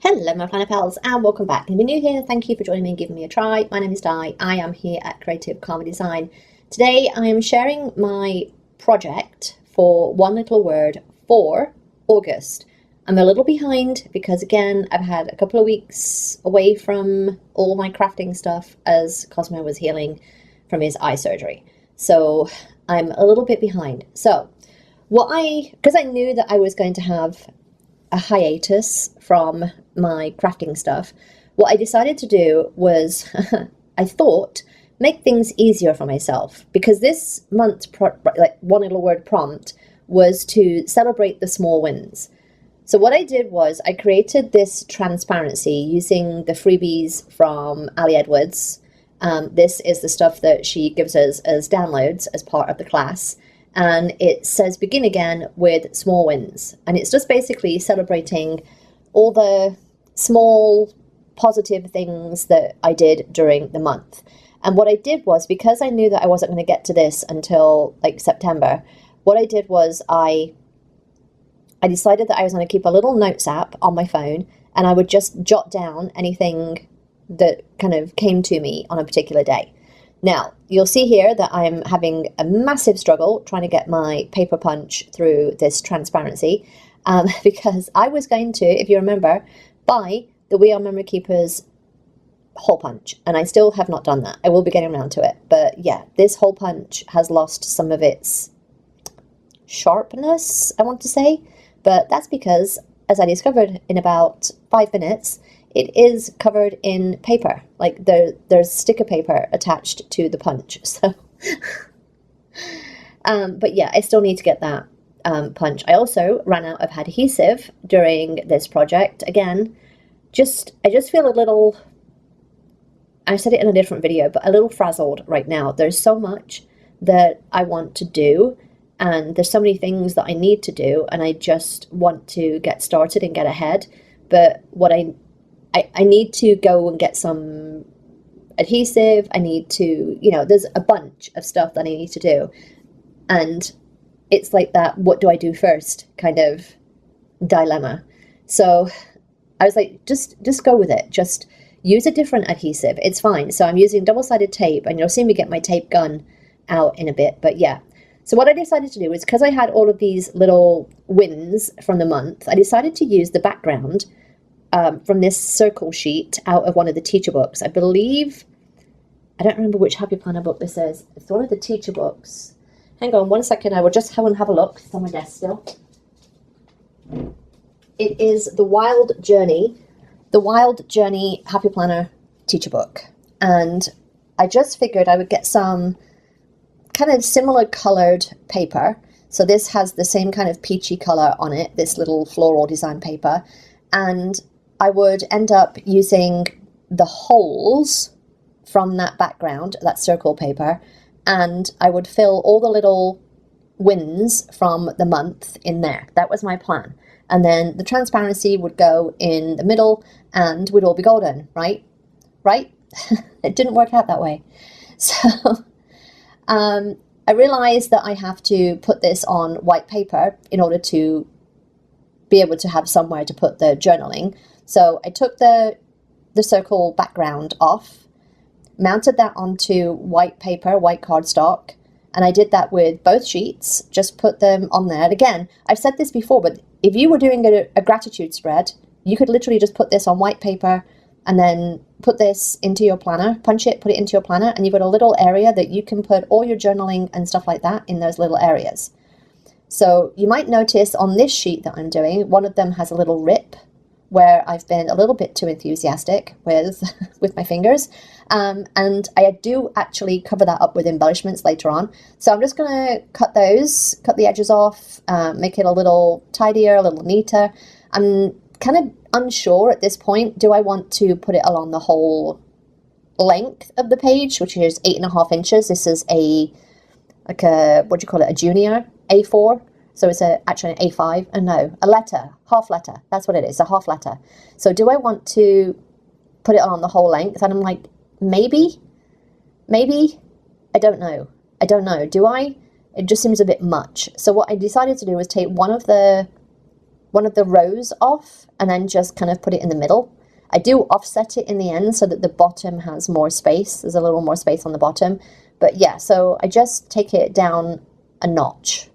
Hello my planner pals and welcome back. If you're new here, thank you for joining me and giving me a try. My name is Di. I am here at Creative Karma Design. Today I am sharing my project for One Little Word for August. I'm a little behind because again I've had a couple of weeks away from all my crafting stuff as Cosmo was healing from his eye surgery. So I'm a little bit behind. So because I knew that I was going to have a hiatus from my crafting stuff, what I decided to do was I thought make things easier for myself, because this month's One Little Word prompt was to celebrate the small wins. So what I did was I created this transparency using the freebies from Ali Edwards. This is the stuff that she gives us as downloads as part of the class. And it says begin again with small wins. And it's just basically celebrating all the small positive things that I did during the month. And what I did was, because I knew that I wasn't going to get to this until like September, what I did was I decided that I was going to keep a little notes app on my phone, and I would just jot down anything that kind of came to me on a particular day. Now, you'll see here that I'm having a massive struggle trying to get my paper punch through this transparency, because I was going to, if you remember, buy the We Are Memory Keepers hole punch, and I still have not done that. I will be getting around to it, but yeah, this hole punch has lost some of its sharpness, I want to say, but that's because, as I discovered in about 5 minutes, it is covered in paper. Like there's sticker paper attached to the punch. So, but yeah, I still need to get that punch. I also ran out of adhesive during this project. Again, I just feel a little, I said it in a different video, but a little frazzled right now. There's so much that I want to do, and there's so many things that I need to do, and I just want to get started and get ahead. But what I need to go and get some adhesive. I need to, there's a bunch of stuff that I need to do. And it's like that, what do I do first kind of dilemma. So I was like, just go with it. Just use a different adhesive. It's fine. So I'm using double-sided tape, and you'll see me get my tape gun out in a bit. But yeah. So what I decided to do is, because I had all of these little wins from the month, I decided to use the background from this circle sheet out of one of the teacher books. I believe, I don't remember which Happy Planner book this is. It's one of the teacher books. Hang on 1 second, I will just have a look. It's on my desk still. It is The Wild Journey Happy Planner teacher book. And I just figured I would get some kind of similar colored paper. So this has the same kind of peachy color on it, this little floral design paper. And I would end up using the holes from that background, that circle paper, and I would fill all the little wins from the month in there. That was my plan. And then the transparency would go in the middle and we'd all be golden, right? Right? It didn't work out that way. So I realized that I have to put this on white paper in order to be able to have somewhere to put the journaling. So I took the circle background off, mounted that onto white paper, white cardstock, and I did that with both sheets, just put them on there. And again, I've said this before, but if you were doing a gratitude spread, you could literally just put this on white paper and then put this into your planner, punch it, put it into your planner, and you've got a little area that you can put all your journaling and stuff like that in those little areas. So you might notice on this sheet that I'm doing, one of them has a little rip where I've been a little bit too enthusiastic with my fingers. And I do actually cover that up with embellishments later on. So I'm just going to cut the edges off, make it a little tidier, a little neater. I'm kind of unsure at this point. Do I want to put it along the whole length of the page, which is 8.5 inches? This is a junior A4. So it's actually an A5, no, a letter, half letter. That's what it is, a half letter. So do I want to put it on the whole length? And I'm like, maybe, I don't know. Do I? It just seems a bit much. So what I decided to do was take one of the one of the rows off and then just kind of put it in the middle. I do offset it in the end so that the bottom has more space. There's a little more space on the bottom. But yeah, so I just take it down a notch.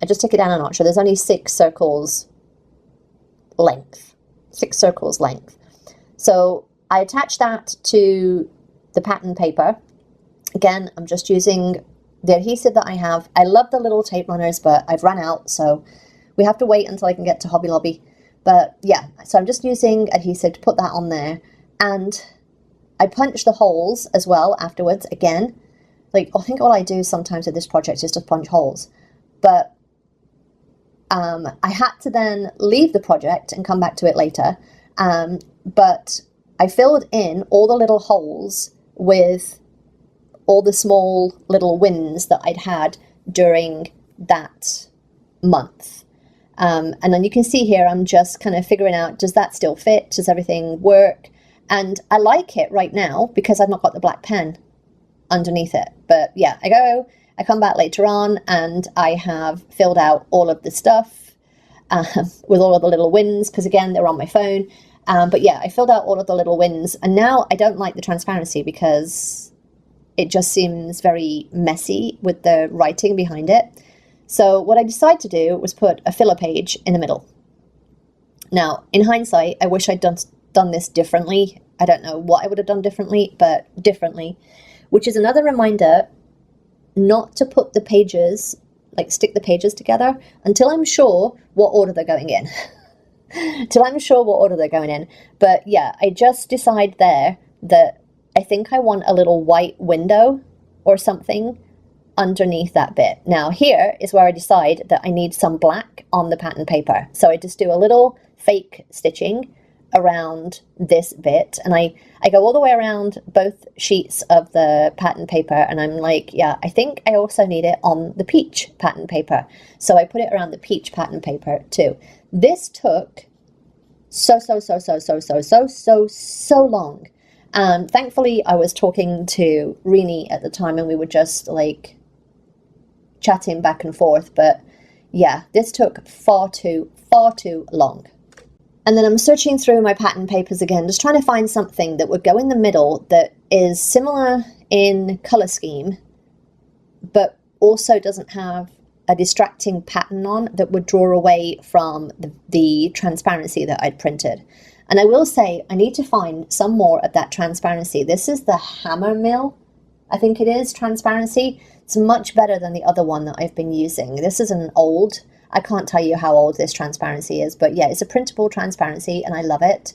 So there's only 6 circles length. 6 circles length. So I attach that to the pattern paper. Again, I'm just using the adhesive that I have. I love the little tape runners, but I've run out, so we have to wait until I can get to Hobby Lobby. But yeah, so I'm just using adhesive to put that on there. And I punch the holes as well afterwards, again. Like, I think all I do sometimes with this project is just punch holes. But I had to then leave the project and come back to it later. But I filled in all the little holes with all the small little wins that I'd had during that month. And then you can see here, I'm just kind of figuring out, does that still fit? Does everything work? And I like it right now because I've not got the black pen underneath it. But yeah, I come back later on and I have filled out all of the stuff with all of the little wins, because again, they're on my phone. But yeah, I filled out all of the little wins, and now I don't like the transparency because it just seems very messy with the writing behind it. So what I decided to do was put a filler page in the middle. Now, in hindsight, I wish I'd done this differently. I don't know what I would have done differently, but differently, which is another reminder not to put the pages, like stick the pages together until I'm sure what order they're going in. But yeah, I just decide there that I think I want a little white window or something underneath that bit. Now here is where I decide that I need some black on the pattern paper. So I just do a little fake stitching around this bit, and I go all the way around both sheets of the pattern paper, and I'm like, yeah, I think I also need it on the peach pattern paper. So I put it around the peach pattern paper too. This took so long. Thankfully I was talking to Rini at the time and we were just like chatting back and forth, but yeah, this took far too long. And then I'm searching through my pattern papers again, just trying to find something that would go in the middle that is similar in color scheme, but also doesn't have a distracting pattern on that would draw away from the transparency that I'd printed. And I will say, I need to find some more of that transparency. This is the Hammer Mill, I think it is, transparency. It's much better than the other one that I've been using. This is an old, I can't tell you how old this transparency is, but yeah, it's a printable transparency and I love it.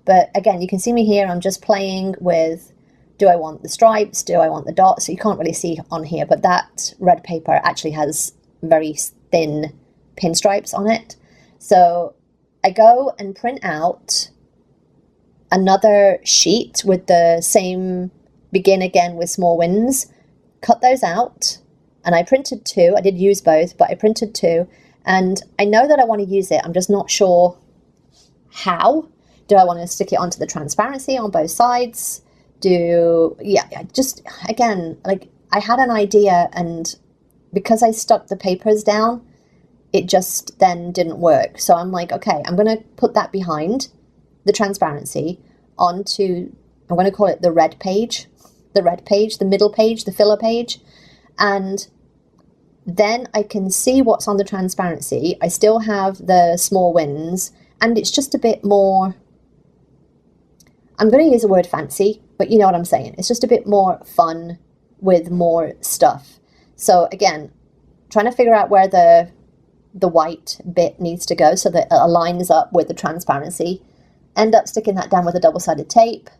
But again, you can see me here, I'm just playing with, do I want the stripes? Do I want the dots? So you can't really see on here, but that red paper actually has very thin pinstripes on it. So I go and print out another sheet with the same begin again with small wins, cut those out, and I printed 2. I did use both, but I printed 2, and I know that I want to use it. I'm just not sure how. Do I want to stick it onto the transparency on both sides? Just, again, like I had an idea, and because I stuck the papers down, it just then didn't work. So I'm like, okay, I'm going to put that behind the transparency onto, I'm going to call it the red page, the middle page, the filler page. And then I can see what's on the transparency. I still have the small wins, and it's just a bit more, I'm going to use the word fancy, but you know what I'm saying. It's just a bit more fun with more stuff. So again, trying to figure out where the white bit needs to go so that it aligns up with the transparency. End up sticking that down with a double-sided tape.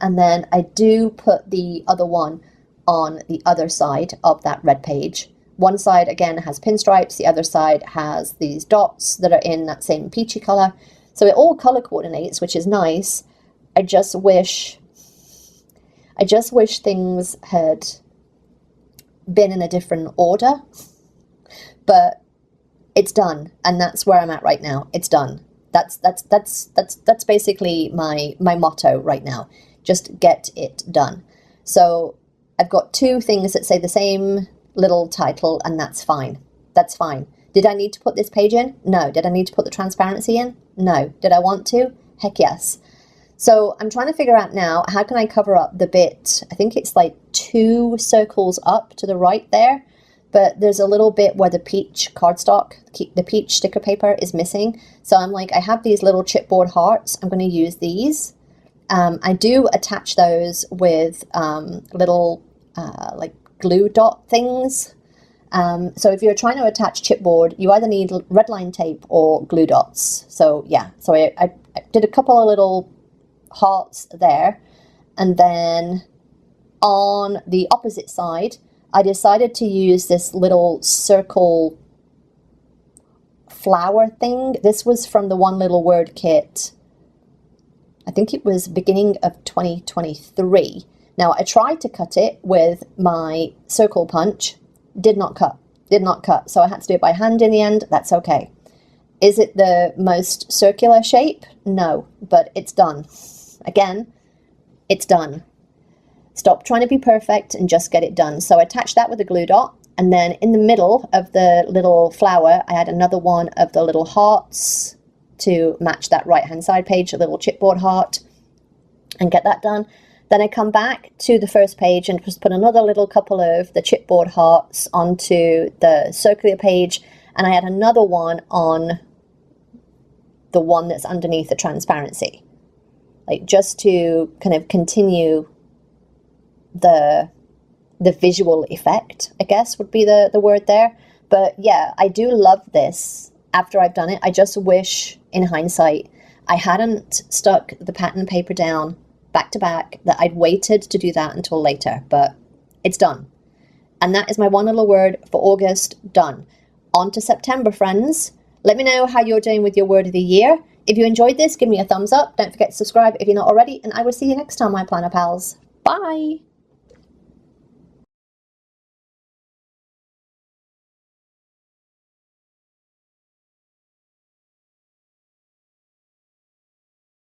And then I do put the other one on the other side of that red page. One side, again, has pinstripes. The other side has these dots that are in that same peachy color. So it all color coordinates, which is nice. I just wish things had been in a different order, but it's done, and that's where I'm at right now. It's done. That's basically my motto right now. Just get it done. So I've got 2 things that say the same little title, and that's fine. That's fine. Did I need to put this page in? No. Did I need to put the transparency in? No. Did I want to? Heck yes. So I'm trying to figure out now, how can I cover up the bit, I think it's like 2 circles up to the right there, but there's a little bit where the peach cardstock, the peach sticker paper is missing. So I'm like, I have these little chipboard hearts. I'm going to use these. I do attach those with little like glue dot things. So if you're trying to attach chipboard, you either need red line tape or glue dots. So yeah, so I did a couple of little hearts there, and then on the opposite side I decided to use this little circle flower thing. This was from the One Little Word kit. I think it was beginning of 2023. Now I tried to cut it with my circle punch, did not cut, so I had to do it by hand in the end. That's okay. Is it the most circular shape? No, but it's done. Again, it's done. Stop trying to be perfect and just get it done. So I attached that with a glue dot, and then in the middle of the little flower, I had another one of the little hearts to match that right-hand side page, a little chipboard heart, and get that done. Then I come back to the first page and just put another little couple of the chipboard hearts onto the circular page, and I had another one on the one that's underneath the transparency. Like just to kind of continue the visual effect, I guess would be the word there. But yeah, I do love this after I've done it. I just wish in hindsight I hadn't stuck the pattern paper down back to back, that I'd waited to do that until later, but it's done. And that is my one little word for August done. On to September, friends. Let me know how you're doing with your word of the year. If you enjoyed this, give me a thumbs up. Don't forget to subscribe if you're not already, and I will see you next time, my planner pals. Bye!